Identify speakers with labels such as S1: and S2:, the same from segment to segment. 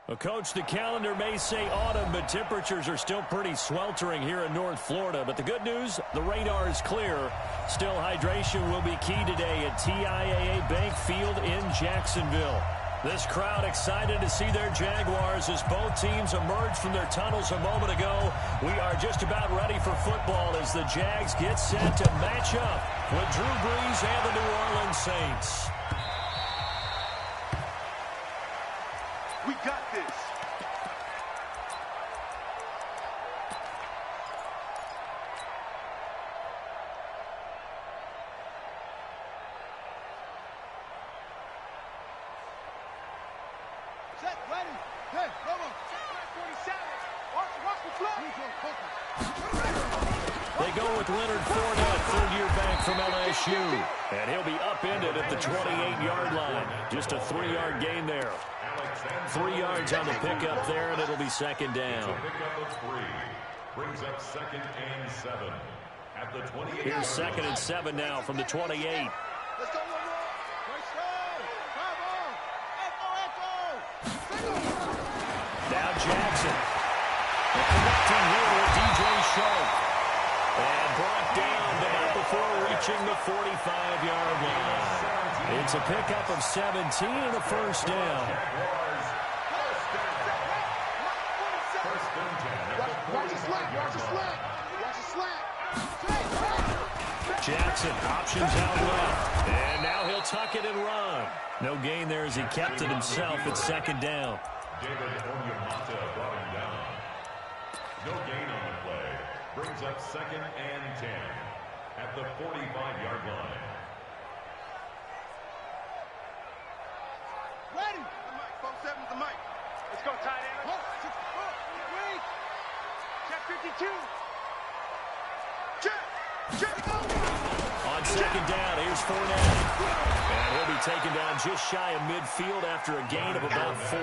S1: Well, Coach, the calendar may say autumn, but temperatures are still pretty sweltering here in North Florida. But the good news, the radar is clear. Still, hydration will be key today at TIAA Bank Field in Jacksonville. This crowd excited to see their Jaguars as both teams emerge from their tunnels a moment ago. We are just about ready for football as the Jags get set to match up with Drew Brees and the New Orleans Saints.
S2: We got this.
S3: Set, ready. Hey, come on. 47. Watch the flow.
S1: They go with Leonard Fournette, third-year back from LSU. And he'll be upended at the 28-yard line. Just a 3-yard gain there. 3 yards on the pickup there, and it'll be second down.
S4: Pickup of 3 brings up 2nd and 7 at the 28.
S1: Here's 2nd and 7 now from the 28.
S3: Let's go, Nice Bravo.
S1: Now Jackson. Connecting here with DJ Sharp. And brought down about before reaching the 45-yard line. It's a pickup of 17 and a first down.
S3: Watch the slant.
S1: Jackson options out left. And now he'll tuck it and run. No gain there as he kept it himself at second down.
S4: David Onyemata brought him down. No gain on the play. Brings up 2nd and 10 at the 45-yard line.
S3: Ready. The mic. 47's the mic. Let's go, tight end. Wait. Check 52. Check.
S1: On second down, here's Fournette. And he'll be taken down just shy of midfield after a gain of about 4.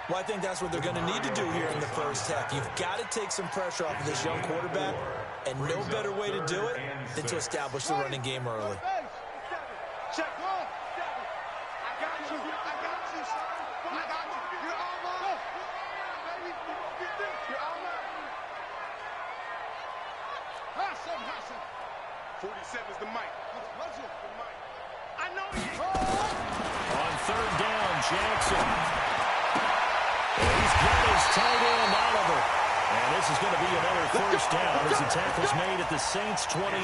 S5: Well, I think that's what they're going to need to do here in the first half. You've got to take some pressure off of this young quarterback, and no better way to do it than to establish the running game early.
S3: Check. I got you, son. I got you. You're all mine. You're all mine. Hassan. 47's the mic. What's it? The mic. I know he is.
S1: On third down, Jackson. He's got his tight end Oliver. And this is going to be another first down as the tackle's made at the Saints' 28.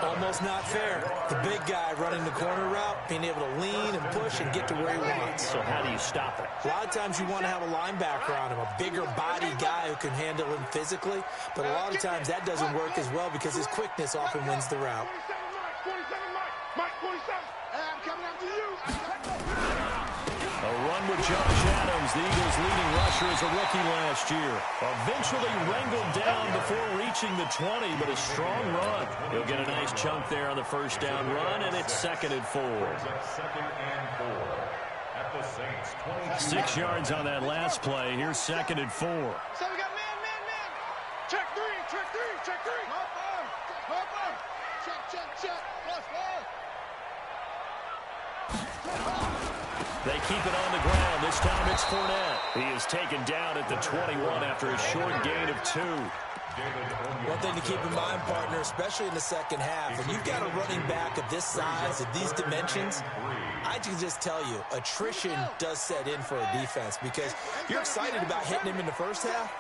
S5: Almost not fair. The big guy running the corner route, being able to lean and push and get to where he wants.
S1: So how do you stop it?
S5: A lot of times you want to have a linebacker on him, a bigger body guy who can handle him physically. But a lot of times that doesn't work as well because his quickness often wins the route.
S3: 47 Mike. 47. Hey, I'm coming after you.
S1: A run with Josh Adams, the Eagles' leading rusher as a rookie last year. Eventually wrangled down before reaching the 20, but a strong run. He'll get a nice chunk there on the first down run, and it's 2nd and 4.
S4: 2nd and 4 at the Saints' 22.
S1: 6 yards on that last play. Here's 2nd and 4.
S3: So we got man. Check 3. Hop on. Check. Plus 4.
S1: They keep it on the ground. This time it's Fournette. He is taken down at the 21 after a short gain of 2.
S5: One thing to keep in mind, partner, especially in the second half, when you've got a running back of this size, of these dimensions, I can just tell you, attrition does set in for a defense because you're excited about hitting him in the first half.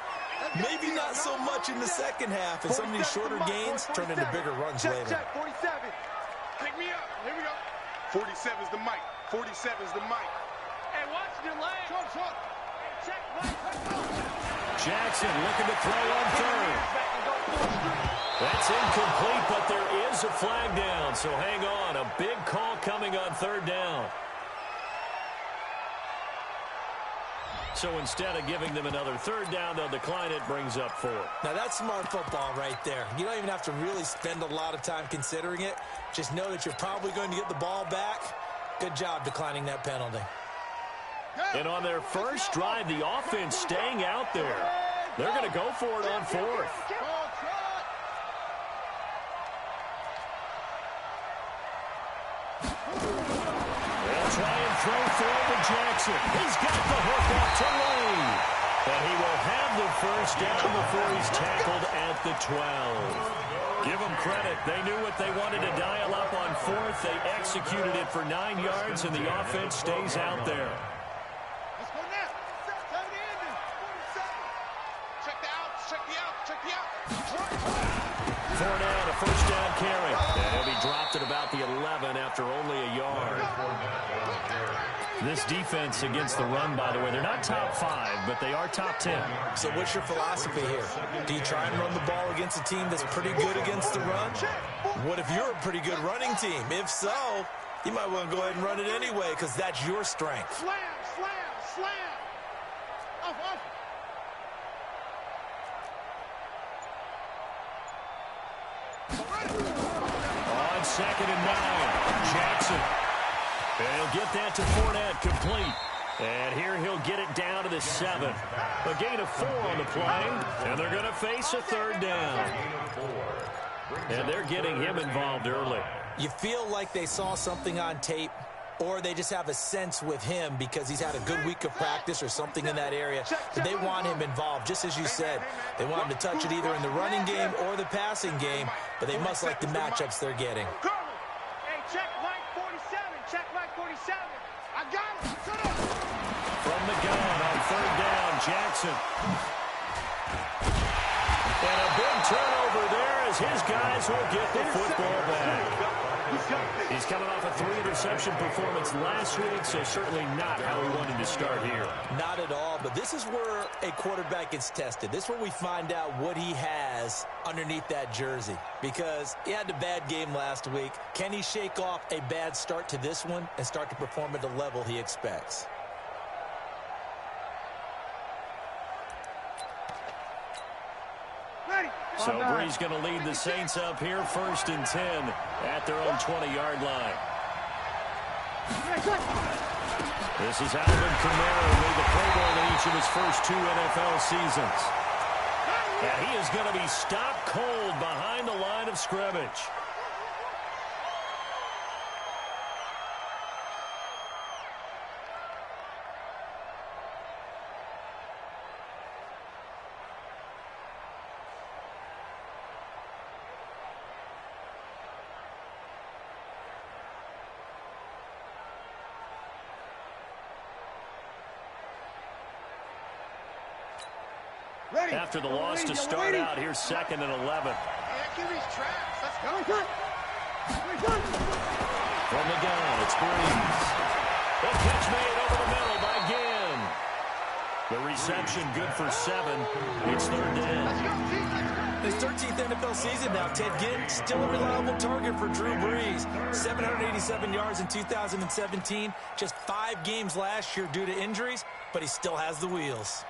S5: Maybe not so much in the second half, and some of these shorter gains turn into bigger runs later.
S3: Check, 47. Pick me up. Here we go. 47's the mic. 47's the mic. Hey, watch your leg. Short. Check,
S1: Jackson looking to throw on third. That's incomplete, but there is a flag down, so hang on. A big call coming on third down. So instead of giving them another third down, they'll decline it, brings up 4.
S5: Now that's smart football right there. You don't even have to really spend a lot of time considering it. Just know that you're probably going to get the ball back. Good job declining that penalty.
S1: And on their first drive, the offense staying out there. They're going to go for it on 4th. They'll try and throw forward to Jackson. He's got the hook up to Lane. And he will have the first down before he's tackled at the 12. Give them credit. They knew what they wanted to dial up on fourth. They executed it for 9 yards, and the offense stays out there.
S3: Let's go now. Tight end. 47. Check the out. Check the out. Check the out.
S1: Fournette, a first down carry. And he'll be dropped at about the 11 after only a yard. This defense against the run, by the way, they're not top 5, but they are top 10.
S5: So what's your philosophy here? Do you try and run the ball against a team that's pretty good against the run? What if you're a pretty good running team? If so, you might want to go ahead and run it anyway because that's your strength.
S3: Slam, slam, slam. Off.
S1: On 2nd and 9, Jackson. And he'll get that to Fournette, complete. And here he'll get it down to the 7. A gain of 4 on the play, and they're going to face a 3rd down. And they're getting him involved early.
S5: You feel like they saw something on tape, or they just have a sense with him because he's had a good week of practice or something in that area. They want him involved, just as you said. They want him to touch it either in the running game or the passing game, but they must like the matchups they're getting.
S3: Hey, check Mike 47. Check Mike 47. I got him. Shut up.
S1: From the gun on 3rd down, Jackson. And a big turnover there as his guys will get the football back. He's coming off a 3-interception performance last week, so certainly not how he wanted to start here.
S5: Not at all, but this is where a quarterback gets tested. This is where we find out what he has underneath that jersey, because he had a bad game last week. Can he shake off a bad start to this one and start to perform at the level he expects?
S1: So Bree's going to lead the Saints up here 1st and 10 at their own 20-yard line. This is Alvin Kamara, who made the Pro Bowl in each of his first 2 NFL seasons. And he is going to be stopped cold behind the line of scrimmage. After the loss to start out, here's 2nd and 11.
S3: QB's traps. Let's go.
S1: From the gun, it's Breeze. The catch made over the middle by Ginn. The reception good for 7. It's 3rd down.
S5: His 13th NFL season now, Ted Ginn, still a reliable target for Drew Brees. 787 yards in 2017. Just 5 games last year due to injuries, but he still has the wheels.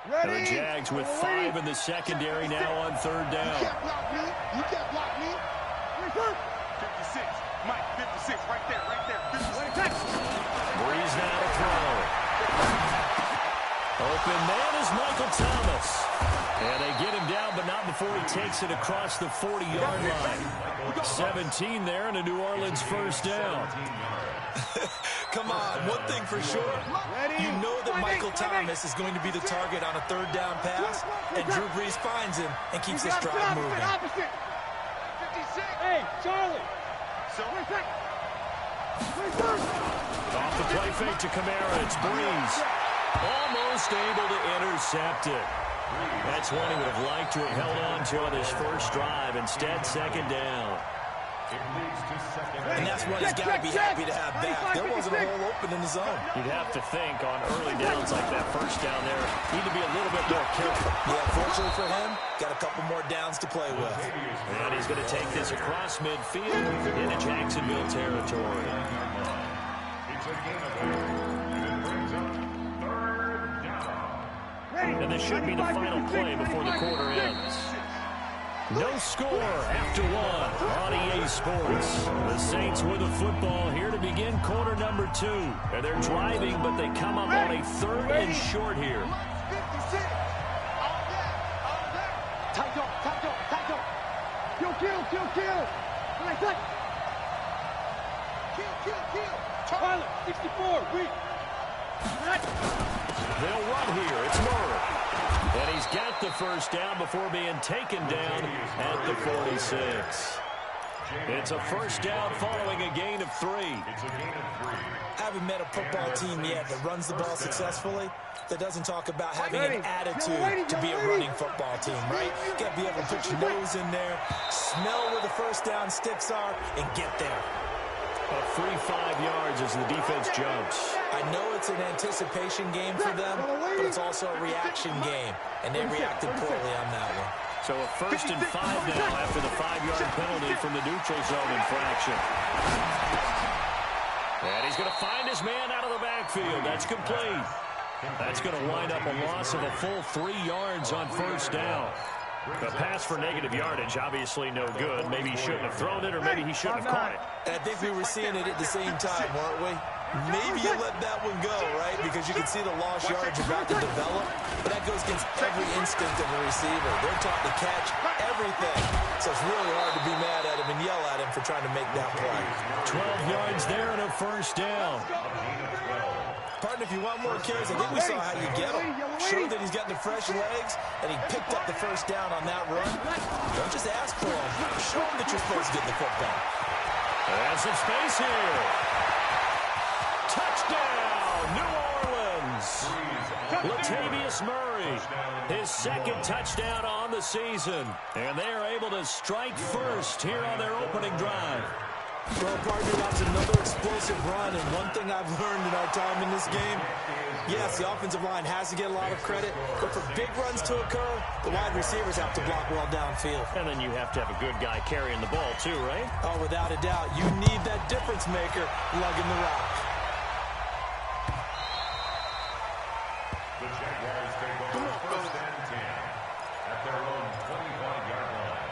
S1: The Jags with 5 in the secondary now on 3rd down.
S3: You can't block me. You can't block me. 56. Mike, 56. Right there. 56.
S1: Breeze now to throw. Open man is Michael Thomas. And they get him down, but not before he takes it across the 40-yard line. 17 there and a New Orleans first down.
S5: Come on, one thing for sure, you know that Michael Thomas is going to be the target on a 3rd down pass, and Drew Brees finds him and keeps this drive moving.
S3: 56. Hey, Charlie.
S1: Off the play fake to Kamara, it's Brees. Almost able to intercept it. That's one he would have liked to have held on to on his first drive. Instead, 2nd down.
S5: And that's what he's got to be happy to have back. There wasn't a hole open in the zone.
S1: You'd have to think on early downs like that first down there, need to be a little bit more careful.
S5: Yeah, fortunately for him, got a couple more downs to play with.
S1: And he's going to take this across midfield into Jacksonville territory. And this should be the final play before the quarter ends. No score after 1 on EA Sports. The Saints with the football here to begin quarter number 2. And they're driving, but they come up on a 3rd and short here.
S3: Tight Kill. Tyler, 64, weak.
S1: They'll run here. It's Murray. And he's got the first down before being taken down at the 46. It's a first down following a gain of 3.
S4: It's a gain of 3.
S5: Haven't met a football team yet that runs the ball successfully, that doesn't talk about having an attitude to be a running football team, right? You got to be able to put your nose in there, smell where the first down sticks are, and get there.
S1: A free 5 yards as the defense jumps.
S5: I know it's an anticipation game for them, but it's also a reaction game, and they reacted poorly on that one.
S1: So a 1st and 5 now after the 5-yard penalty from the neutral zone infraction. And he's going to find his man out of the backfield. That's complete. That's going to wind up a loss of a full 3 yards on first down. A pass for negative yardage, obviously no good. Maybe he shouldn't have thrown it, or maybe he shouldn't have caught it.
S5: And I think we were seeing it at the same time, weren't we? Maybe you let that one go, right? Because you can see the lost yardage about to develop. But that goes against every instinct of a receiver. They're taught to catch everything. So it's really hard to be mad at him and yell at him for trying to make that play.
S1: 12 yards there and a first down.
S5: Partner, if you want more carries, I think we saw how you get him. Showed that he's got the fresh legs, and he picked up the first down on that run. Don't just ask for him. Show him that you're supposed to get the football.
S1: And some space here. Touchdown, New Orleans. Latavius Murray, his 2nd touchdown on the season. And they are able to strike first here on their opening drive.
S5: Well, partner, that's another explosive run, and one thing I've learned in our time in this game, yes, the offensive line has to get a lot of credit, but for big runs to occur, the wide receivers have to block well downfield.
S1: And then you have to have a good guy carrying the ball too, right?
S5: Oh, without a doubt. You need that difference maker lugging the rock.
S4: The Jaguars take over 1st and 10 at their own 25-yard line.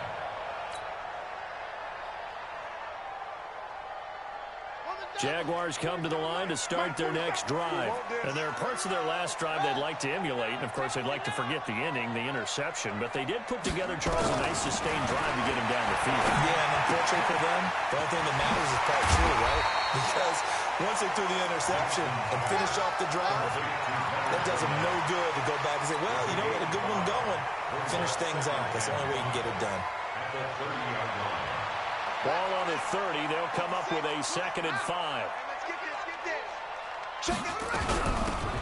S1: Jaguars come to the line to start their next drive. And there are parts of their last drive they'd like to emulate. And, of course, they'd like to forget the inning, the interception. But they did put together, Charles, a nice sustained drive to get him down the field.
S5: Yeah, and unfortunately for them, the only thing that matters is part 2, right? Because once they threw the interception and finished off the drive, that does them no good to go back and say, well, you know, we had a good one going. Finish things off. That's the only way you can get it done.
S4: At the 30-yard line.
S1: Ball on the 30. They'll come up with a 2nd and 5.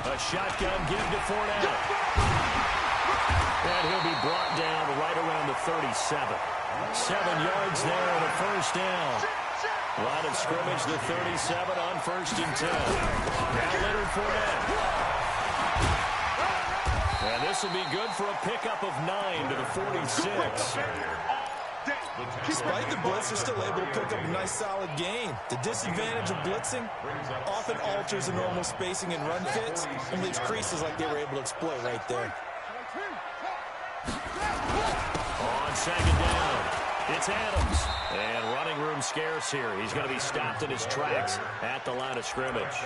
S1: A shotgun give to Fournette. And he'll be brought down right around the 37. 7 yards there and a first down. Line of scrimmage, the 37 on 1st and 10. Now Leonard Fournette. And this will be good for a pickup of 9 to the 46.
S5: Despite the blitz, they're still able to pick up a nice solid gain. The disadvantage of blitzing often alters the normal spacing and run fits and leaves creases like they were able to exploit right there.
S1: On 2nd down, it's Adams. And running room scarce here. He's going to be stopped in his tracks at the line of scrimmage.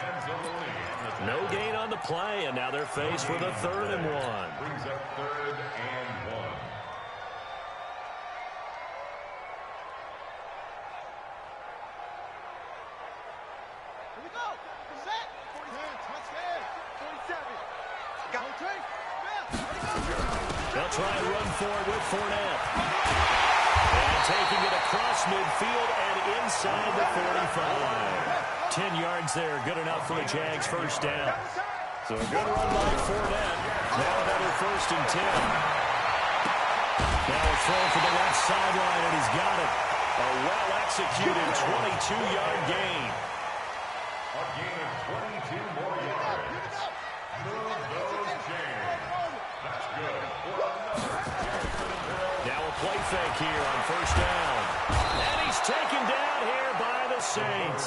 S1: No gain on the play, and now they're faced with a 3rd and 1.
S4: Brings up 3rd and 1.
S1: They'll try and run forward with Fournette. And taking it across midfield and inside the 45. 10 yards there, good enough for the Jags' first down. So a good run by Fournette. Now another 1st and 10. Now a throw for the left sideline, and he's got it. A well-executed 22-yard gain.
S4: A gain of 22 more yards. Move those chains. That's good.
S1: Now a play fake here on 1st down. And he's taken down here by the Saints.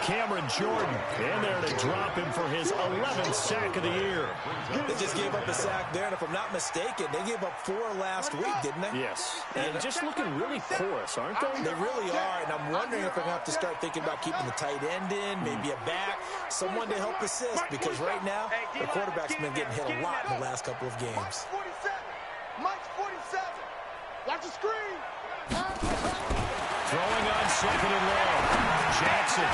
S1: Cameron Jordan in there to drop him for his 11th sack of the year.
S5: They just gave up a sack there, and if I'm not mistaken, they gave up 4 last week, didn't they?
S1: Yes. And just looking really porous, aren't they?
S5: They really are, and I'm wondering if they're going to have to start thinking about keeping the tight end in, maybe a back, someone to help assist, because right now, the quarterback's been getting hit a lot in the last couple of games.
S3: Mike's 47. Watch the screen.
S1: Throwing on second and long. Jackson.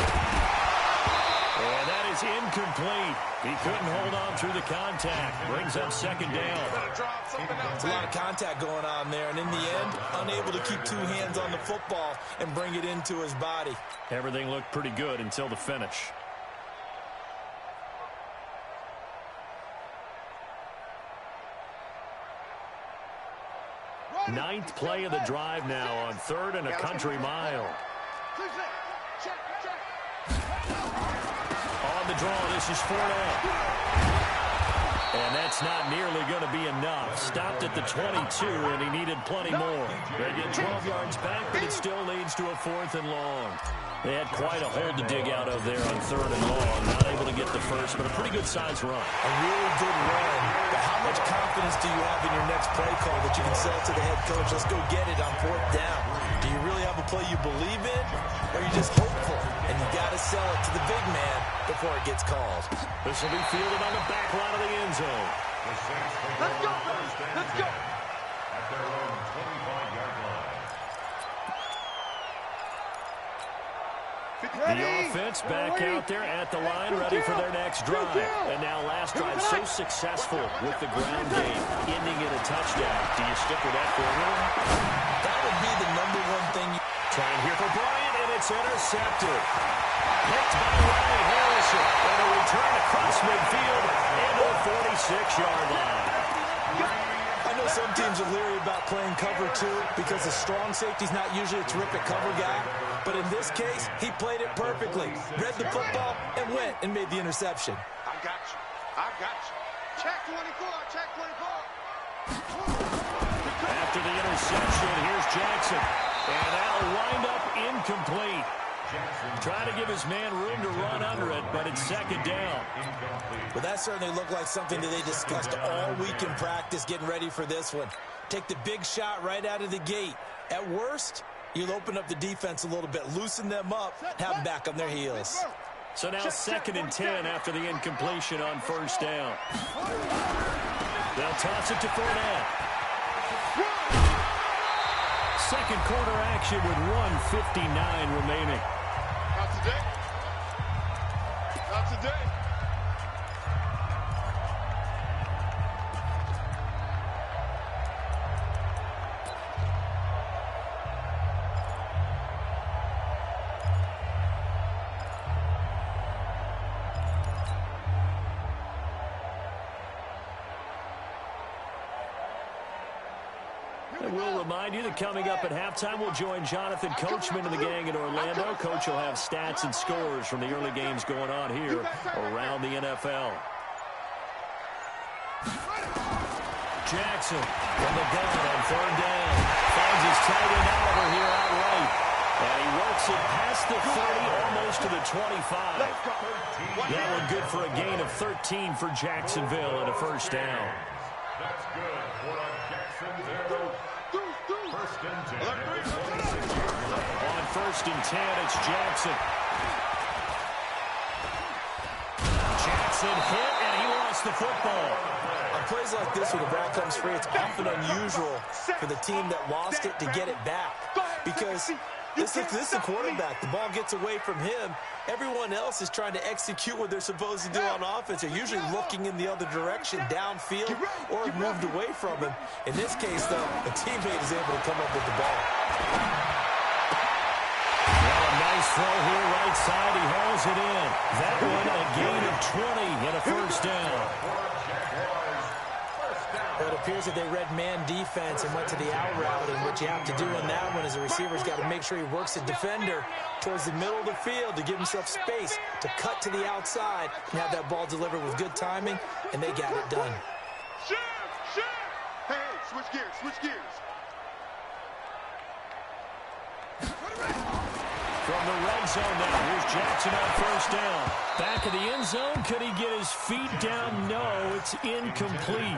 S1: And that is incomplete. He couldn't hold on through the contact. Brings up second down.
S5: There's a lot of contact going on there, and in the end, unable to keep two hands on the football and bring it into his body.
S1: Everything looked pretty good until the finish. Ninth play of the drive now on 3rd and a country mile. On the draw, this is Fournette. And that's not nearly going to be enough. Stopped at the 22, and he needed plenty more. They get 12 yards back, but it still leads to a 4th and long. They had quite a hole to dig out of there on 3rd and long. Not able to get the first, but a pretty good-sized run.
S5: A really good run. But how much confidence do you have in your next play call that you can sell to the head coach? Let's go get it on 4th down. Do you really have a play you believe in, or are you just hopeful? And you got to sell it to the big man before it gets called.
S1: This will be fielded on the back line of the end zone.
S3: Let's go, let's go.
S4: At their own 25-yard line.
S1: The offense back out there at the line, ready for their next drive. And now last drive so successful with the ground game, ending in a touchdown. Do you stick with that formula?
S5: That would be the #1 thing.
S1: Trying here for Bryant, and it's intercepted. Picked by Ronnie Harrison. And a return across midfield into the 46-yard line.
S5: I know some teams are leery about playing cover 2 because the strong safety's not usually a terrific cover guy. But in this case, he played it perfectly. Read the football and went and made the interception.
S3: I got you. I got you. Check 24. Check 24.
S1: After the interception, here's Jackson. And that'll wind up incomplete. Trying to give his man room to run under it, but it's second down.
S5: Well, that certainly looked like something that they discussed all week in practice getting ready for this one. Take the big shot right out of the gate. At worst, you'll open up the defense a little bit, loosen them up, have them back on their heels.
S1: So now 2nd and 10 after the incompletion on 1st down. They'll toss it to Fournette. Second quarter action with 1:59 remaining.
S3: Not today. Not today.
S1: And we'll remind you that coming up at halftime, we'll join Jonathan Coachman and the gang in Orlando. Coach will have stats and scores from the early games going on here around the NFL. Jackson from the gun on 3rd down. Finds his tight end Oliver here outright. And he works it past the 30, almost to the 25. That one good for a gain of 13 for Jacksonville and a 1st down.
S4: That's good for a Jacksonville. 1st and 10.
S1: On 1st and 10, it's Jackson. Jackson hit, and he lost the football.
S5: On plays like this, when the ball comes free, it's often unusual for the team that lost it to get it back. Because this is the quarterback. The ball gets away from him. Everyone else is trying to execute what they're supposed to do on offense. They're usually looking in the other direction, downfield, or moved away from him. In this case, though, a teammate is able to come up with the ball.
S1: Well, a nice throw here, right side. He hauls it in. That one, a gain of 20 and a 1st down.
S5: Well, it appears that they read man defense and went to the out route, and what you have to do in that one is the receiver's got to make sure he works the defender towards the middle of the field to give himself space to cut to the outside and have that ball delivered with good timing, and they got it done.
S3: Shift, shift. Hey, switch gears, switch gears.
S1: From the red zone now, here's Jackson on 1st down. Back of the end zone, could he get his feet down? No, it's incomplete.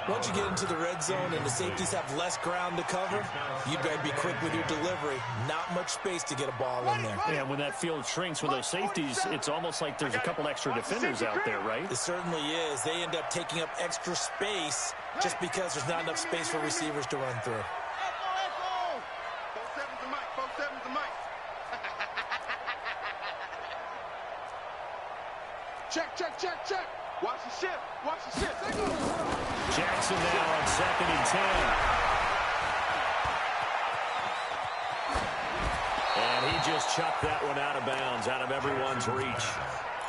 S5: Once you get into the red zone and the safeties have less ground to cover, you better be quick with your delivery. Not much space to get a ball in there.
S1: Yeah, when that field shrinks with those safeties, it's almost like there's a couple extra defenders out there, right?
S5: It certainly is. They end up taking up extra space just because there's not enough space for receivers to run through.
S3: Check, check, check, check. Watch the shift. Watch the shift.
S1: Jackson now on 2nd and 10. And he just chucked that one out of bounds, out of everyone's reach.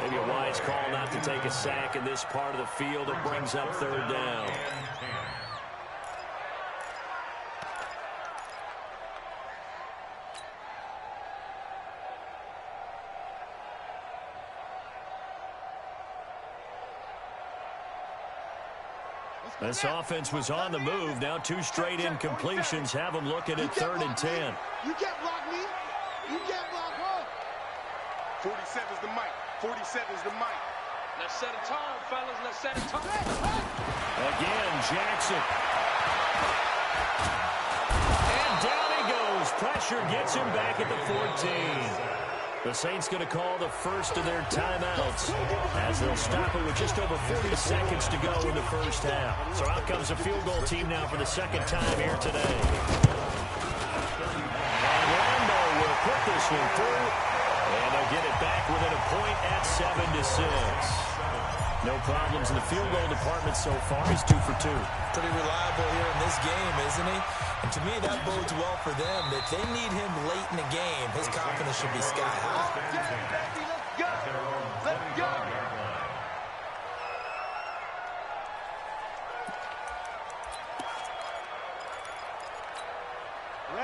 S1: Maybe a wise call not to take a sack in this part of the field. It brings up 3rd down. This offense was on the move. Now 2 straight incompletions have them looking at 3rd and 10.
S3: You can't block me. You can't block her. 47's the mic. 47's the mic.
S6: Let's set a tone, fellas. Let's set a tone.
S1: Again, Jackson. And down he goes. Pressure gets him back at the 14. The Saints going to call the first of their timeouts as they'll stop it with just over 40 seconds to go in the first half. So out comes a field goal team now for the 2nd time here today. And Lambo will put this one through, and they'll get it back within a point at 7-6. No problems in the field goal department so far. He's 2 for 2.
S5: Pretty reliable here in this game, isn't he? And to me, that bodes well for them. If they need him late in the game, his confidence should be sky high.
S3: Let's go. Let's go.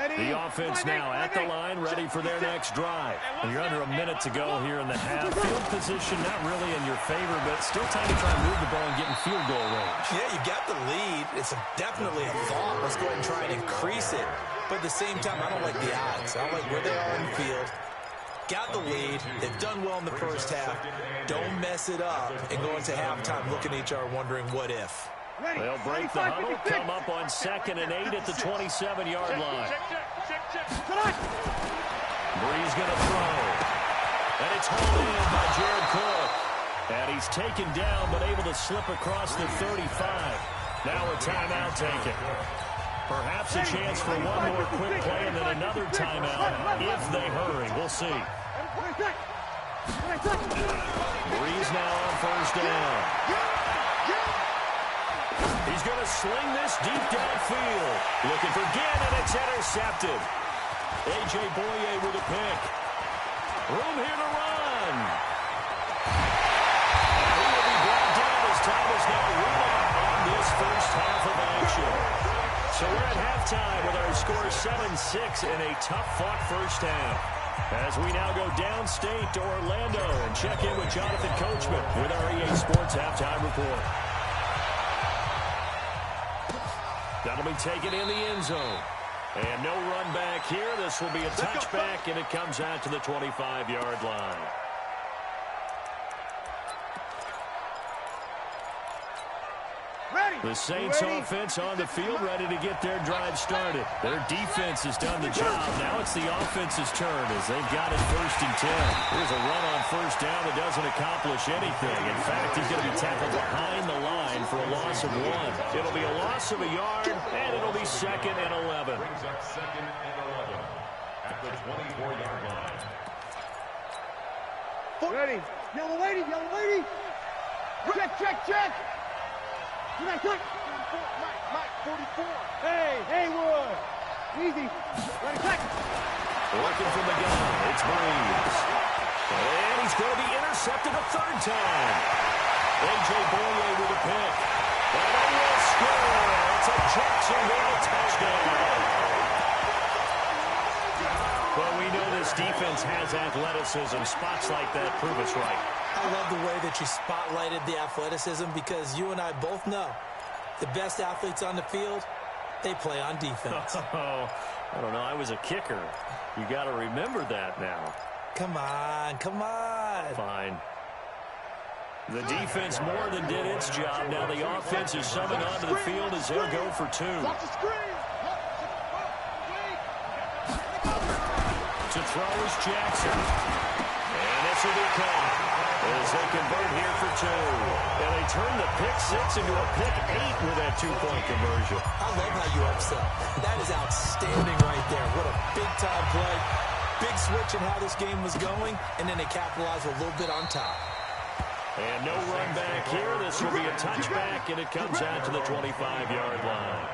S1: The offense now at the line, ready for their next drive. And you're under a minute to go here in the half. Field position not really in your favor, but still time to try and move the ball and get in field goal range.
S5: Yeah, you got the lead. It's definitely a thought. Let's go ahead and try and increase it. But at the same time, I don't like the odds. I don't like where they are in the field. Got the lead. They've done well in the first half. Don't mess it up and go into halftime looking at each other wondering what if.
S1: They'll break the huddle, come up on 2nd and 8 at the 27-yard line. Bree's going to throw. And it's hauled in by Jared Cook. And he's taken down but able to slip across the 35. Now a timeout taken. Perhaps a chance for one more quick play and then another timeout if they hurry. We'll see. Bree's now on 1st down. He's going to sling this deep downfield. Looking for Gann, and it's intercepted. A.J. Boye with a pick. Room here to run. And he will be brought down as time is now run out on this first half of action. So we're at halftime with our score 7-6 in a tough-fought first half. As we now go downstate to Orlando and check in with Jonathan Coachman with our EA Sports Halftime Report. That'll be taken in the end zone. And no run back here. This will be a touchback, and it comes out to the 25-yard line. The Saints offense on the field, ready to get their drive started. Their defense has done the job. Now it's the offense's turn as they've got it 1st and 10. Here's a run on 1st down that doesn't accomplish anything. In fact, he's going to be tackled behind the line for a loss of 1. It'll be a loss of a yard, and it'll be 2nd and 11.
S4: Brings up 2nd and 11 at the 24-yard line.
S3: Ready. Yellow lady, yellow lady. Check, check, check. Mike, 44. Hey, Haywood. Easy. Ready, check.
S1: Working from the gun, it's Breeze. And he's going to be intercepted a 3rd time. A.J. Boye with a pick. And they will score. It's a Jacksonville touchdown. Well, we know this defense has athleticism. Spots like that prove us right.
S5: I love the way that you spotlighted the athleticism because you and I both know the best athletes on the field, they play on defense.
S1: Oh, I don't know. I was a kicker. You got to remember that now.
S5: Come on, come on.
S1: Fine. The defense more than did its job. Now the offense is summoned onto the field as they'll go for 2.
S3: Watch the screen.
S1: To throw is Jackson. And this will be caught as they convert here for 2. And they turn the pick 6 into a pick 8 with that 2-point conversion.
S5: I love how you upset. That is outstanding right there. What a big-time play. Big switch in how this game was going, and then they capitalized a little bit on top.
S1: And no run back here. This will be a touchback, and it comes out to the 25-yard line.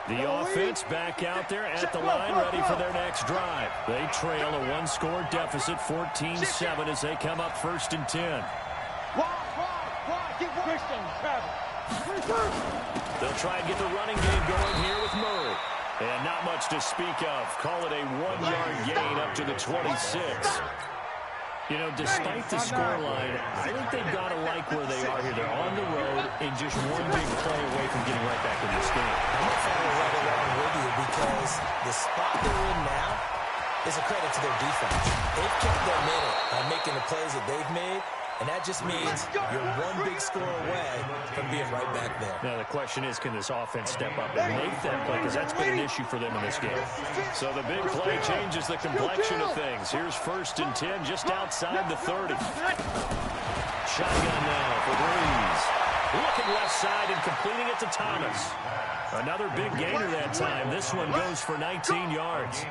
S1: The offense back out there at the line, ready for their next drive. They trail a one-score deficit, 14-7, as they come up 1st and 10. They'll try and get the running game going here with Murray. And not much to speak of. Call it a 1-yard gain up to the 26. You know, despite the scoreline, I think they've got to like where they are here. They're on the road and just one big play away from getting right back in this game.
S5: I'm going to follow right along with you because the spot they're in now is a credit to their defense. They've kept them in it by making the plays that they've made, and that just means you're one big score away from being right back there.
S1: Now, the question is, can this offense step up and make that play? Because that's been an issue for them in this game. So the big play changes the complexion of things. Here's 1st and 10, just outside the 30. Shotgun now for Breeze. Looking left side and completing it to Thomas. Another big gainer that time. This one goes for 19 yards.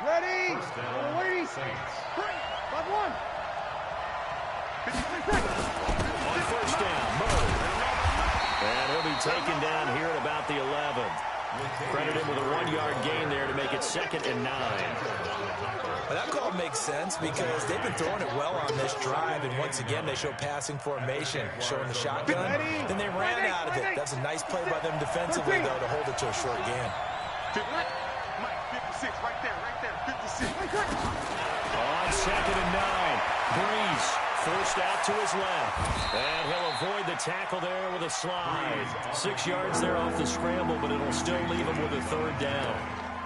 S3: Ready? Waiting. 5-1.
S1: On 1st down, Murray. And he'll be taken down here at about the 11. Credit him with a 1-yard gain there to make it 2nd and 9.
S5: Well, that call makes sense because they've been throwing it well on this drive, and once again they show passing formation, showing the shotgun. Then they ran out of it. That's a nice play by them defensively, though, to hold it to a short gain.
S3: Mike, 56, right there, 56.
S1: On 2nd and 9, Breeze forced out to his left. And he'll avoid the tackle there with a slide. 6 yards there off the scramble, but it'll still leave him with a 3rd down.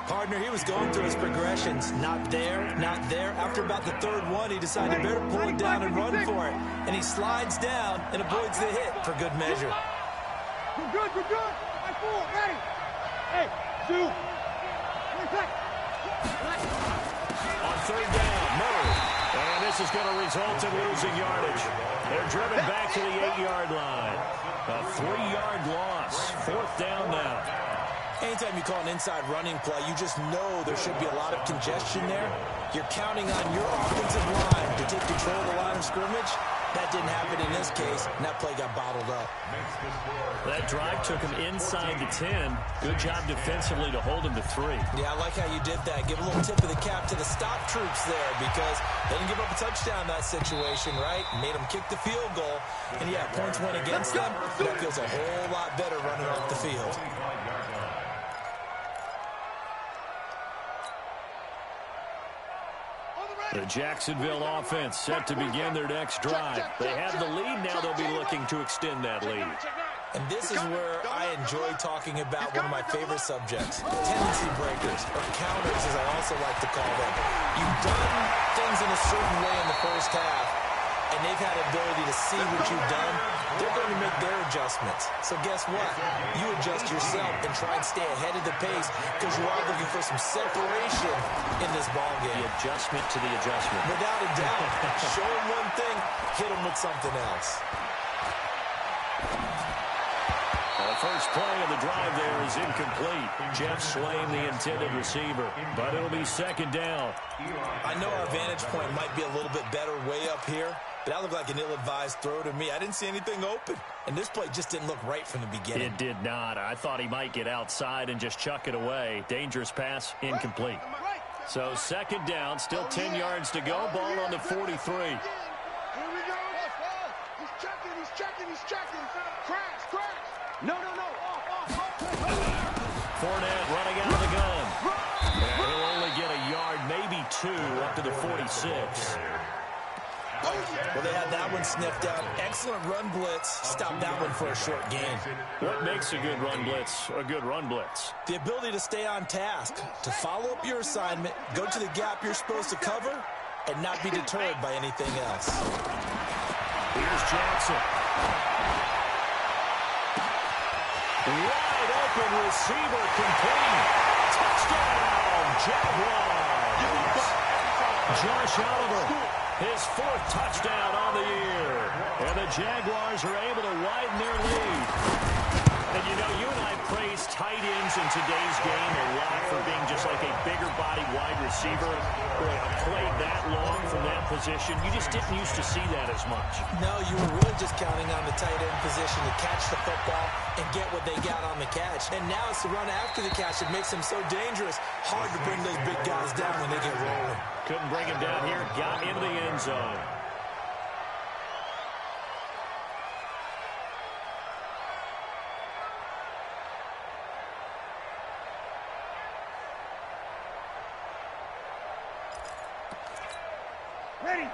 S5: Partner, he was going through his progressions. Not there, not there. After about the 3rd one, he decided to better pull it down and run for it. And he slides down and avoids the hit for good measure.
S3: We're good. Right forward, ready. Hey, shoot.
S1: On 3rd down, Murray. And this is going to result in losing yardage. They're driven back to the 8-yard line. A 3-yard loss. 4th down now.
S5: Anytime you call an inside running play, you just know there should be a lot of congestion there. You're counting on your offensive line to take control of the line of scrimmage. That didn't happen in this case, and that play got bottled up.
S1: That drive took him inside the 10. Good job defensively to hold him to 3.
S5: Yeah, I like how you did that. Give a little tip of the cap to the stop troops there because they didn't give up a touchdown in that situation, right? Made them kick the field goal. And, yeah, points went against them. That feels a whole lot better running off the field.
S1: The Jacksonville offense set to begin their next drive. They have the lead now. They'll be looking to extend that lead.
S5: And this is where I enjoy talking about one of my favorite subjects, tendency breakers, or counters as I also like to call them. You've done things in a certain way in the first half, and they've had the ability to see what you've done. They're going to make their adjustments. So guess what? You adjust yourself and try and stay ahead of the pace because you are looking for some separation in this ballgame.
S1: The adjustment to the adjustment.
S5: Without a doubt. Show them one thing, hit them with something else.
S1: The first play of the drive there is incomplete. Jeff Swain, the intended receiver, but it'll be 2nd down.
S5: I know our vantage point might be a little bit better way up here, but that looked like an ill-advised throw to me. I didn't see anything open, and this play just didn't look right from the beginning.
S1: It did not. I thought he might get outside and just chuck it away. Dangerous pass, incomplete. So 2nd down, still 10 yards to go. Ball on the 43.
S3: Here we go. He's checking. Crash. No.
S1: Fournette running out of the gun. And he'll only get a yard, maybe 2, up to the 46.
S5: Well, they had that one sniffed out. Excellent run blitz. Stopped that one for a short gain.
S1: What makes a good run blitz a good run blitz?
S5: The ability to stay on task, to follow up your assignment, go to the gap you're supposed to cover, and not be deterred by anything else.
S1: Here's Jackson. Wide open receiver complete. Touchdown, Jaguars. Josh Oliver, his 4th touchdown on the year. And the Jaguars are able to widen their lead. And you know, you and I praised tight ends in today's game a lot for being just like a bigger body wide receiver. Boy, a play that long from that position, you just didn't used to see that as much.
S5: No, you were really just counting on the tight end position to catch the football and get what they got on the catch. And now it's the run after the catch that makes them so dangerous. Hard to bring those big guys down when they get rolling.
S1: Couldn't bring him down here, got into the end zone.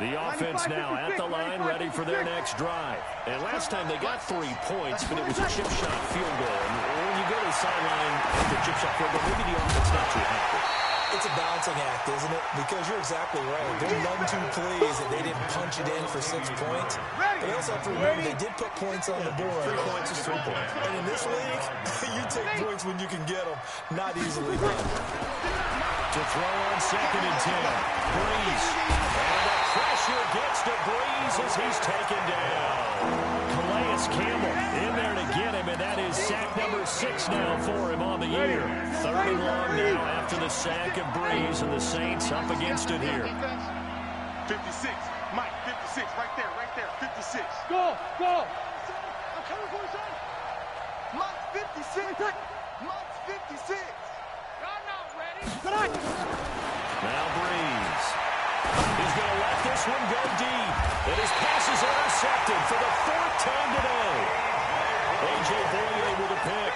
S1: The offense now at the line, ready for their next drive. And last time they got 3 points, but it was a chip shot field goal. And when you go to the sideline after a chip shot field goal, maybe the offense not too happy.
S5: It's a balancing act, isn't it? Because you're exactly right. They're none too pleased that they didn't punch it in for 6 points. But they also have to remember they did put points on the board.
S1: 3 points is 3 points.
S5: And in this league, you take points when you can get them. Not easily done.
S1: To throw on 2nd and 10. Breeze. And the pressure gets to Breeze as he's taken down. Calais Campbell in there to get him, and that is sack number 6 now for him on the year. 3rd and long now after the sack of Breeze, and the Saints up against it here.
S3: 56. Mike, 56. Right there, 56.
S7: Go!
S3: I'm coming for you, son. Mike's 56. Mike's 56.
S6: I'm not ready.
S1: Now Breeze. He's going to let this one go deep. And his pass is intercepted for the 4th time today. A.J. Boye with a pick.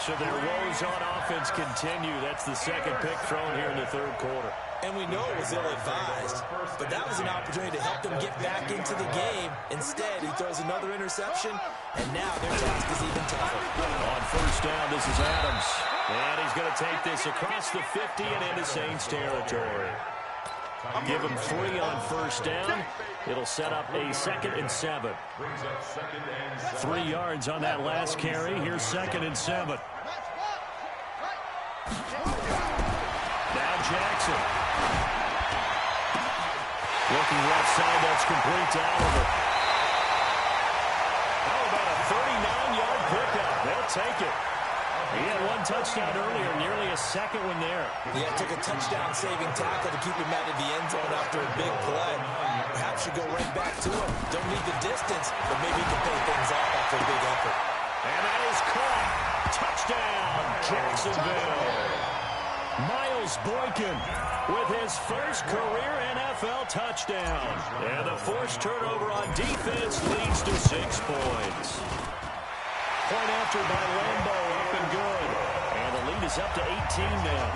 S1: So their woes on offense continue. That's the 2nd pick thrown here in the 3rd quarter.
S5: And we know it was ill-advised, but that was an opportunity to help them get back into the game. Instead, he throws another interception, and now their task is even tougher.
S1: On 1st down, this is Adams. And he's going to take this across the 50 and into Saints territory. Give him 3 on 1st down. It'll set up a 2nd and 7. 3 yards on that last carry. Here's 2nd and 7. Now Jackson. Looking left side, that's complete to Oliver. How about a 39-yard pickup? They'll take it. He had 1 touchdown earlier, nearly a 2nd one there.
S5: Yeah, took a touchdown-saving tackle to keep him out of the end zone after a big play. Perhaps you go right back to him. Don't need the distance, but maybe he can pay things off after a big effort.
S1: And that is caught. Touchdown, Jacksonville. Miles Boykin with his first career NFL touchdown. And the forced turnover on defense leads to 6 points. Point after by Lambo, up and good. And the lead is up to 18 now.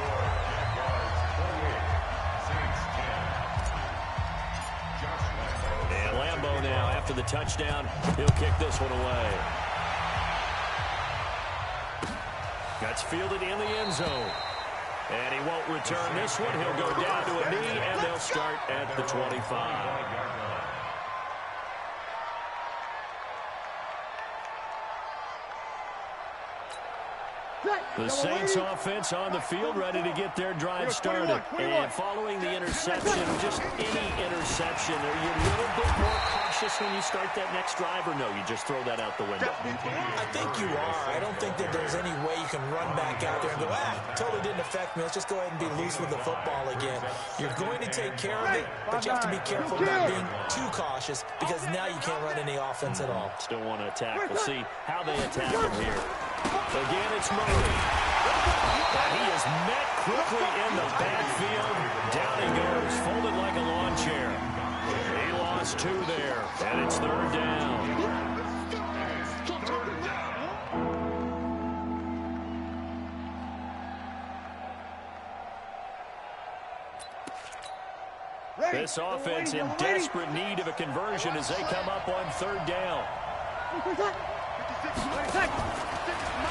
S1: And Lambo now, after the touchdown, he'll kick this one away. That's fielded in the end zone. And he won't return this one. He'll go down to a knee, and they'll start at the 25. The Saints offense on the field, ready to get their drive started. And following the interception, just any interception, are you a little bit more cautious when you start that next drive, or no, you just throw that out the window?
S5: I think you are. I don't think that there's any way you can run back out there and go, totally didn't affect me. Let's just go ahead and be loose with the football again. You're going to take care of it, but you have to be careful about being too cautious because now you can't run any offense at all.
S1: Still want to attack. We'll see how they attack him here. Again, it's Murray. He is met quickly in the backfield. Down he goes, folded like a lawn chair. He lost 2 there, and it's 3rd down. This offense in desperate need of a conversion as they come up on 3rd down.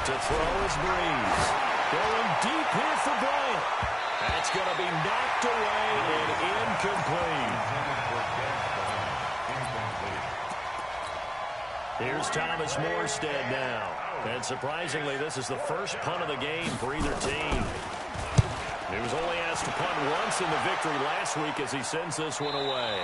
S1: To throw is Breeze. Going deep here for Bryant. That's going to be knocked away and incomplete. Here's Thomas Morstead now. And surprisingly, this is the first punt of the game for either team. He was only asked to punt once in the victory last week as he sends this one away.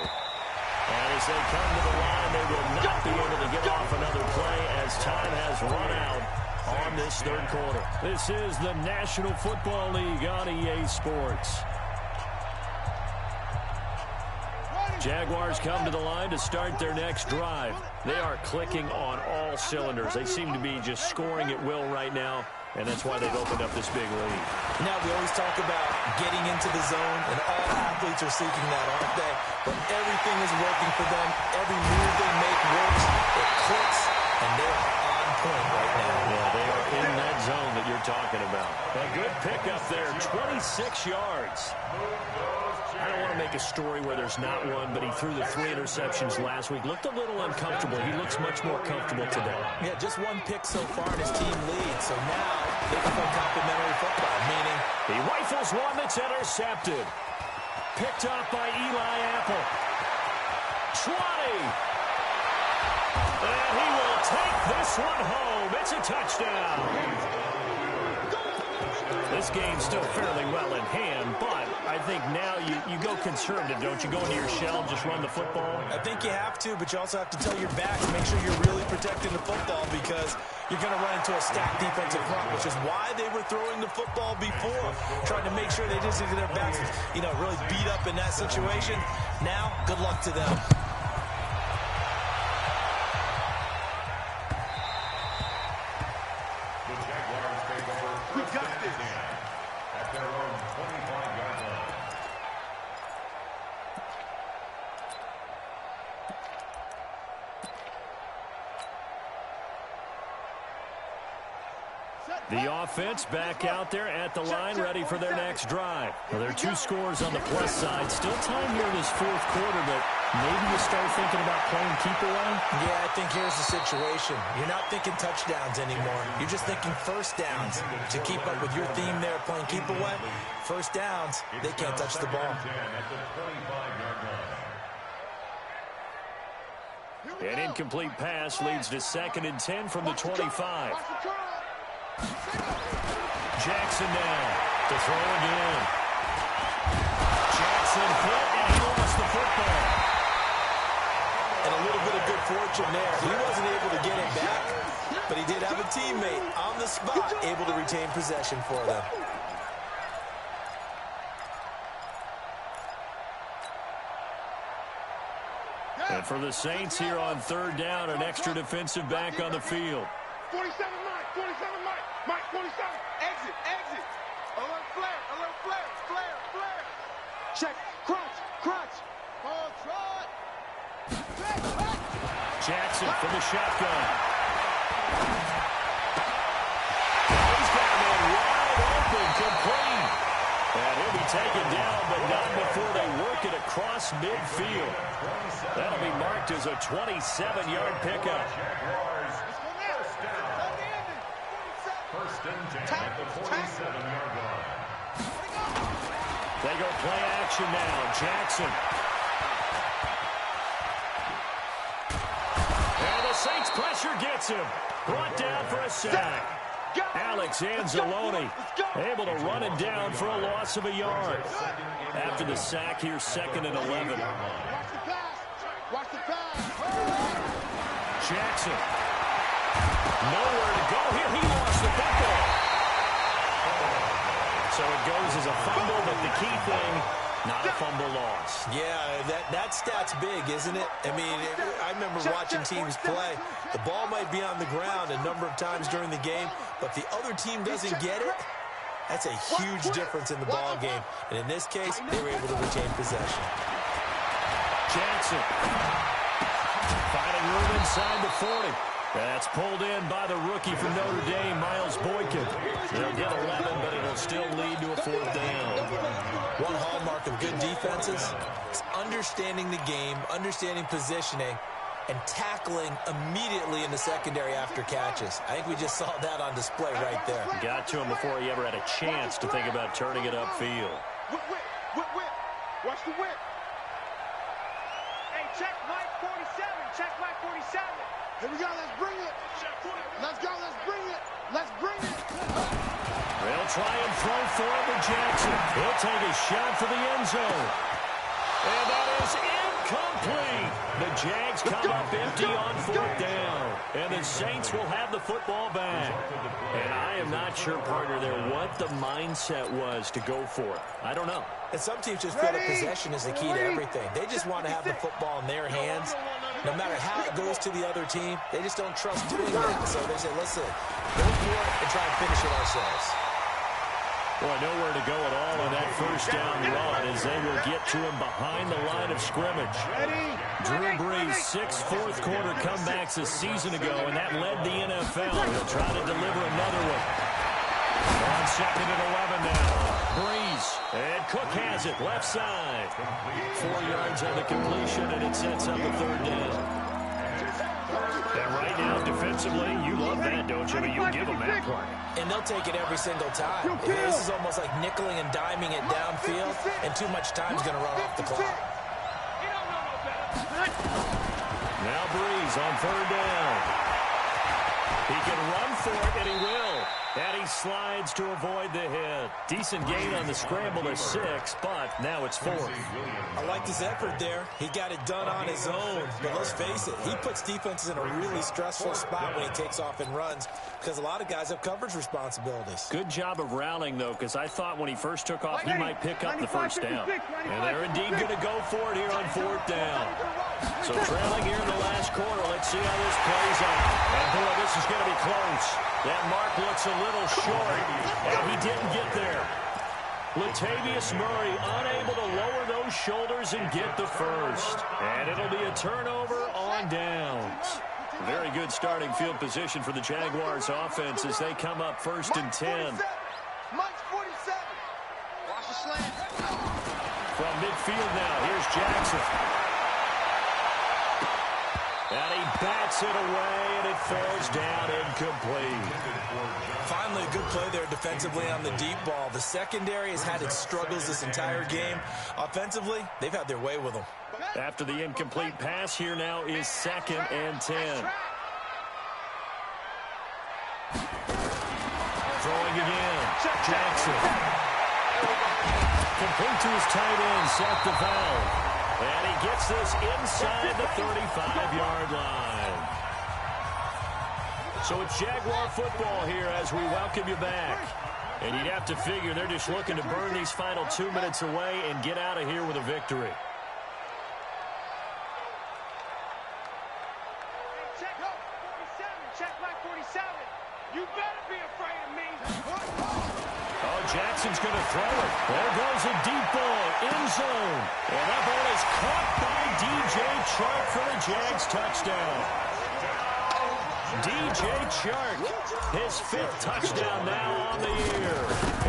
S1: And as they come to the line, they will not be able to get off another play as time has run out on this third quarter. This is the National Football League on EA Sports. Jaguars come to the line to start their next drive. They are clicking on all cylinders. They seem to be just scoring at will right now, and that's why they've opened up this big lead.
S5: Now, we always talk about getting into the zone, and all athletes are seeking that, aren't they? But everything is working for them. Every move they make works. It clicks, and they are on point right now.
S1: Yeah, they are in that zone that you're talking about. A good pickup there, 26 yards. I don't want to make a story where there's not one, but he threw the 3 interceptions last week. Looked a little uncomfortable. He looks much more comfortable today.
S5: Yeah, just one pick so far, and his team leads. So now they can play complimentary football, meaning
S1: he rifles one that's intercepted. Picked up by Eli Apple. 20. And he will take this one home. It's a touchdown. This game's still fairly well in hand, but I think now you go conservative, don't you? Go into your shell and just run the football?
S5: I think you have to, but you also have to tell your backs, make sure you're really protecting the football because you're going to run into a stacked defensive front, which is why they were throwing the football before, trying to make sure they just get their backs, really beat up in that situation. Now, good luck to them.
S2: We got this.
S4: At their own 25-yard line.
S1: The offense back out there at the line, ready for their next drive. Well, there are 2 scores on the plus side. Still time here in this fourth quarter, but maybe you start thinking about playing keep away?
S5: Yeah, I think here's the situation. You're not thinking touchdowns anymore. You're just thinking first downs. To keep up with your theme there, playing keep away, first downs, they can't touch the ball.
S1: An incomplete pass leads to 2nd and 10 from the 25. Jackson now to throw again. Jackson hit, and he lost the football.
S5: And a little bit of good fortune there. He wasn't able to get it back, but he did have a teammate on the spot able to retain possession for them.
S1: And for the Saints here on 3rd down, an extra defensive back on the field.
S3: 47 Mike, 47 Mike, Mike 47. Exit, exit. A little flare, flare. Check, crunch. Ball trot.
S1: Jackson from the shotgun. He's got that wide open, complete. And he'll be taken down, but not before they work it across midfield. That'll be marked as a 27-yard pickup.
S4: First and 10 at the 47-yard line.
S1: They go play action now. Jackson. And the Saints pressure gets him. Brought down for a sack. Alex Anzalone able to run it down for a loss of a yard. After the sack here, 2nd and 11.
S3: Watch the pass.
S1: Jackson. Nowhere to go here. He lost the football. So it goes as a fumble, but the key thing, not a fumble loss.
S5: Yeah, that stat's big, isn't it? I mean, I remember watching teams play. The ball might be on the ground a number of times during the game, but if the other team doesn't get it, that's a huge difference in the ball game. And in this case, they were able to retain possession.
S1: Jackson finding room inside the 40. That's pulled in by the rookie from Notre Dame, Miles Boykin. They'll get 11, but it'll still lead to a 4th down.
S5: One hallmark of good defenses is understanding the game, understanding positioning, and tackling immediately in the secondary after catches. I think we just saw that on display right there.
S1: Got to him before he ever had a chance to think about turning it upfield.
S3: Whip. Watch the whip.
S6: Hey, check Mike 47. Check Mike 47.
S3: Here we go, let's bring it. Let's go, let's bring it.
S1: They'll try and throw for it with Jackson. He'll take a shot for the end zone. And that is Incomplete. The Jags come up empty on 4th down. And the Saints will have the football back. And I am not sure, partner, there what the mindset was to go for it. I don't know.
S5: And some teams just feel that possession is the key to everything. They just want to have the football in their hands. No matter how it goes to the other team, they just don't trust doing that. So they say, listen, go for it and try and finish it ourselves.
S1: Boy, nowhere to go at all on that first down run as they will get to him behind the line of scrimmage. Drew Brees, 6 fourth-quarter comebacks a season ago, and that led the NFL. He'll try to deliver another one. On 2nd and 11 now. Brees, and Cook has it, left side. 4 yards on the completion, and it sets up a 3rd down. And right now, defensively, you love that, don't you? I mean, you give them that play.
S5: And they'll take it every single time. This is almost like nickeling and diming it downfield, and too much time is going to run off the clock.
S1: Now Brees on 3rd down. He can run for it, and he will. And he slides to avoid the hit. Decent gain on the scramble to 6, but now it's 4th.
S5: I liked his effort there. He got it done on his own. But let's face it, he puts defenses in a really stressful spot when he takes off and runs because a lot of guys have coverage responsibilities.
S1: Good job of rallying, though, because I thought when he first took off, he might pick up the first down. And they're indeed going to go for it here on 4th down. So trailing here in the last quarter. Let's see how this plays out. And, boy, this is going to be close. That mark looks a little short, and he didn't get there. Latavius Murray unable to lower those shoulders and get the first. And it'll be a turnover on downs. Very good starting field position for the Jaguars offense as they come up 1st and 10.
S3: Mike's 47. Watch the slant.
S1: From midfield now, here's Jackson. And he bats it away, and it falls down incomplete.
S5: Finally, a good play there defensively on the deep ball. The secondary has had its struggles this entire game. Offensively, they've had their way with them.
S1: After the incomplete pass, here now is 2nd and 10. Throwing again. Jackson. Complete to his tight end, Seth DeVal. And he gets this inside the 35-yard line. So it's Jaguar football here as we welcome you back. And you'd have to figure they're just looking to burn these final 2 minutes away and get out of here with a victory.
S6: Check 47. Check my 47. You better be afraid of me.
S1: Oh, Jackson's going to throw it. There goes a deep ball, end zone. And that ball is caught by DJ Chark for the Jags touchdown. DJ Chark, his 5th touchdown now on the year.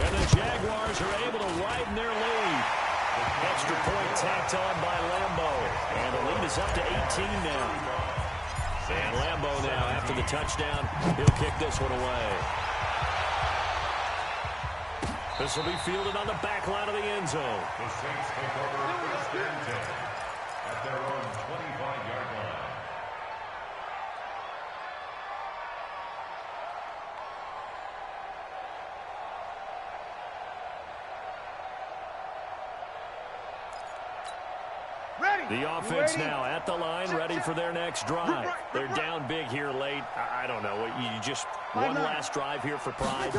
S1: And the Jaguars are able to widen their lead. Extra point tacked on by Lambo. And the lead is up to 18 now. And Lambo now, after the touchdown, he'll kick this one away. This will be fielded on the back line of the end zone.
S4: The Saints take over 1st and 10 at their own 25-yard line.
S1: The offense now at the line, ready for their next drive. They're down big here late. I don't know. You just one last drive here for pride.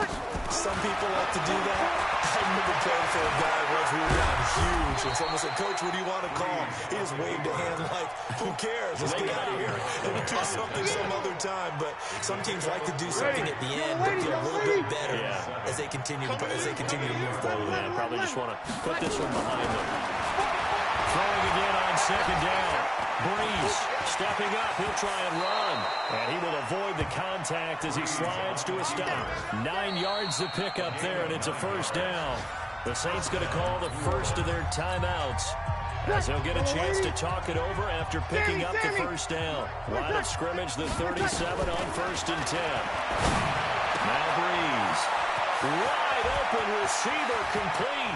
S5: Some people like to do that. I remember playing for a guy once we were down huge, and someone said, "Coach, what do you want to call?" He just waved a hand like, "Who cares? Let's get out of here and do something some other time." But some teams like to do something at the end to feel a little bit better as they continue to move forward.
S1: Yeah, probably just want to put this one behind them. Throwing again on 2nd down. Brees stepping up. He'll try and run. And he will avoid the contact as he slides to a stop. 9 yards to pick up there, and it's a 1st down. The Saints going to call the first of their timeouts as they'll get a chance to talk it over after picking up the 1st down. Line of scrimmage, the 37 on 1st and 10. Now Brees. Wide open receiver complete.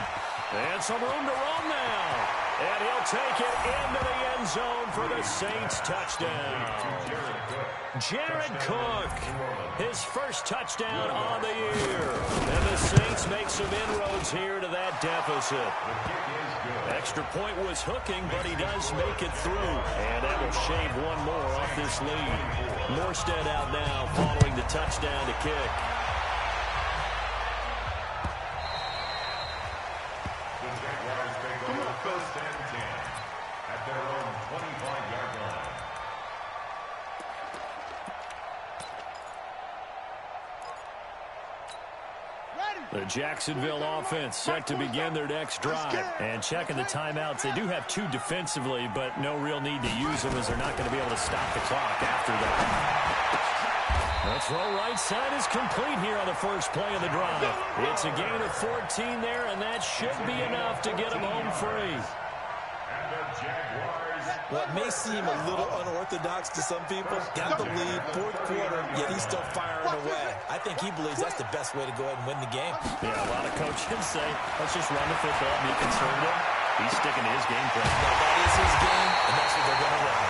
S1: And some room to run now. And he'll take it into the end zone for the Saints touchdown. Jared Cook, his first touchdown on the year. And the Saints make some inroads here to that deficit. Extra point was hooking, but he does make it through. And that will shave one more off this lead. Morstead out now following the touchdown to kick.
S4: The Jaguars take over first and 10 at their own 25-yard line.
S1: The Jacksonville offense set to begin their next drive. And checking the timeouts, they do have two defensively, but no real need to use them as they're not going to be able to stop the clock after that. The throw right side is complete here on the first play of the drive. It's a gain of 14 there, and that should be enough to get them home free.
S4: And the Jaguars.
S5: What may seem a little unorthodox to some people, got the lead, fourth quarter, yet he's still firing away. I think he believes that's the best way to go ahead and win the game.
S1: Yeah, a lot of coaches say, let's just run the football, be conservative. He's sticking to his game plan.
S5: That is his game, and that's what they're going to run.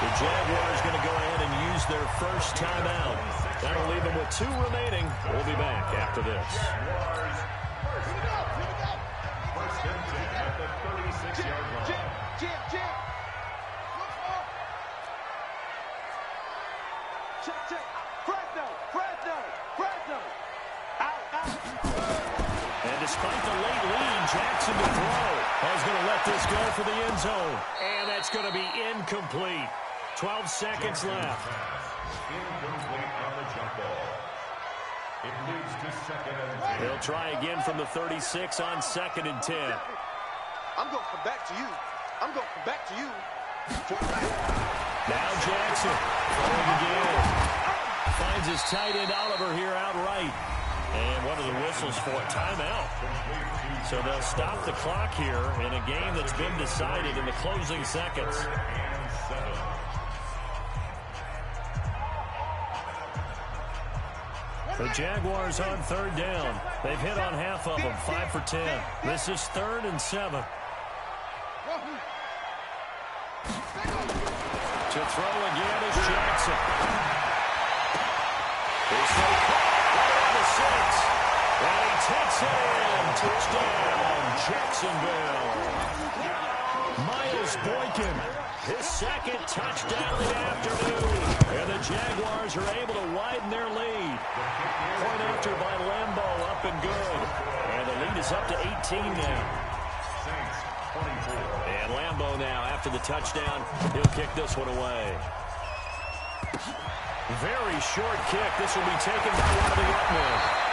S1: The Jaguars going to go ahead and use their first timeout. That'll leave them with 2 remaining. We'll be back after this.
S4: First and 10 at the 36-yard line.
S3: Check. Fresno. Out.
S1: And despite the late lead, Jackson to throw is going to let this go for the end zone. And that's going to be incomplete. 12 seconds left.
S4: Incomplete on the jump ball. It leads to second and 10.
S1: He'll try again from the 36 on second and 10.
S3: I'm going to come back to you.
S1: Now Jackson throwing again. Finds his tight end Oliver here outright. And what are the whistles for? Timeout. So they'll stop the clock here in a game that's been decided in the closing seconds. The Jaguars on third down. They've hit on half of them, 5 for 10. This is 3rd and 7. To throw again is Jackson. There's no call. Right on the 6. And he takes it in. Touchdown, Jacksonville. Miles Boykin, his second touchdown of the afternoon. And the Jaguars are able to widen their lead. Point after by Lambo, up and good. And the lead is up to 18 now. And Lambo now, after the touchdown, he'll kick this one away. Very short kick. This will be taken by one of the up men.